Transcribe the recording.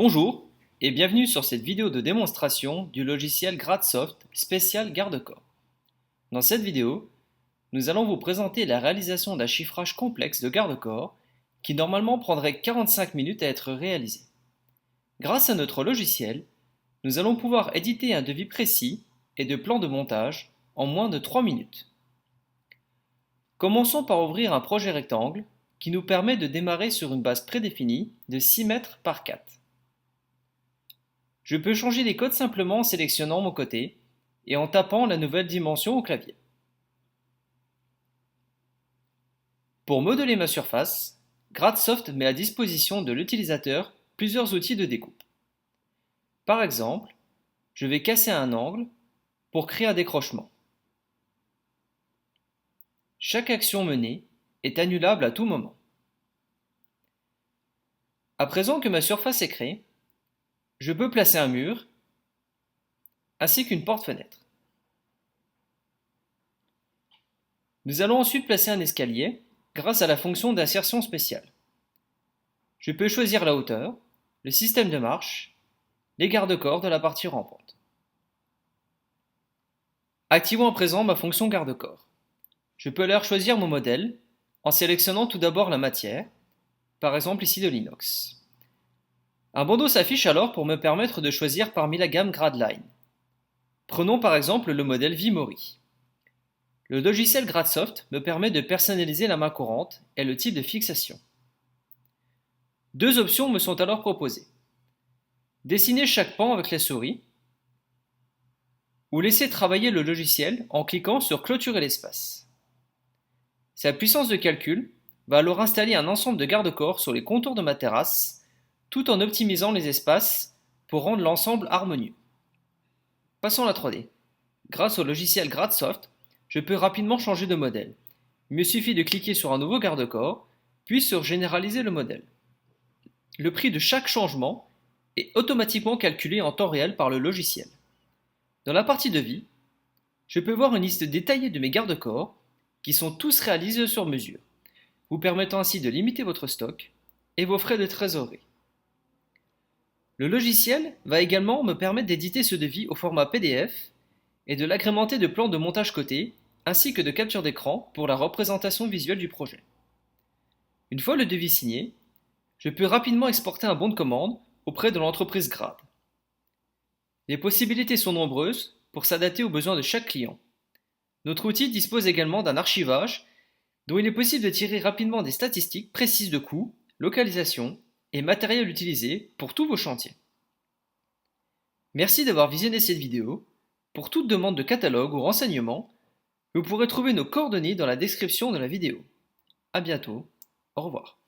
Bonjour et bienvenue sur cette vidéo de démonstration du logiciel Gradsoft spécial garde-corps. Dans cette vidéo, nous allons vous présenter la réalisation d'un chiffrage complexe de garde-corps qui normalement prendrait 45 minutes à être réalisé. Grâce à notre logiciel, nous allons pouvoir éditer un devis précis et de plan de montage en moins de 3 minutes. Commençons par ouvrir un projet rectangle qui nous permet de démarrer sur une base prédéfinie de 6 mètres par 4. Je peux changer les codes simplement en sélectionnant mon côté et en tapant la nouvelle dimension au clavier. Pour modeler ma surface, Gradsoft met à disposition de l'utilisateur plusieurs outils de découpe. Par exemple, je vais casser un angle pour créer un décrochement. Chaque action menée est annulable à tout moment. À présent que ma surface est créée, je peux placer un mur ainsi qu'une porte-fenêtre. Nous allons ensuite placer un escalier grâce à la fonction d'insertion spéciale. Je peux choisir la hauteur, le système de marche, les garde-corps de la partie rampante. Activons à présent ma fonction garde-corps. Je peux alors choisir mon modèle en sélectionnant tout d'abord la matière, par exemple ici de l'inox. Un bandeau s'affiche alors pour me permettre de choisir parmi la gamme Gradline. Prenons par exemple le modèle Vimori. Le logiciel Gradsoft me permet de personnaliser la main courante et le type de fixation. Deux options me sont alors proposées. Dessiner chaque pan avec la souris ou laisser travailler le logiciel en cliquant sur Clôturer l'espace. Sa puissance de calcul va alors installer un ensemble de garde-corps sur les contours de ma terrasse tout en optimisant les espaces pour rendre l'ensemble harmonieux. Passons à la 3D. Grâce au logiciel Gradsoft, je peux rapidement changer de modèle. Il me suffit de cliquer sur un nouveau garde-corps, puis sur Généraliser le modèle. Le prix de chaque changement est automatiquement calculé en temps réel par le logiciel. Dans la partie devis, je peux voir une liste détaillée de mes garde-corps qui sont tous réalisés sur mesure, vous permettant ainsi de limiter votre stock et vos frais de trésorerie. Le logiciel va également me permettre d'éditer ce devis au format PDF et de l'agrémenter de plans de montage cotés ainsi que de capture d'écran pour la représentation visuelle du projet. Une fois le devis signé, je peux rapidement exporter un bon de commande auprès de l'entreprise Grad. Les possibilités sont nombreuses pour s'adapter aux besoins de chaque client. Notre outil dispose également d'un archivage dont il est possible de tirer rapidement des statistiques précises de coûts, localisation et matériel utilisé pour tous vos chantiers. Merci d'avoir visionné cette vidéo. Pour toute demande de catalogue ou renseignement, vous pourrez trouver nos coordonnées dans la description de la vidéo. À bientôt, au revoir.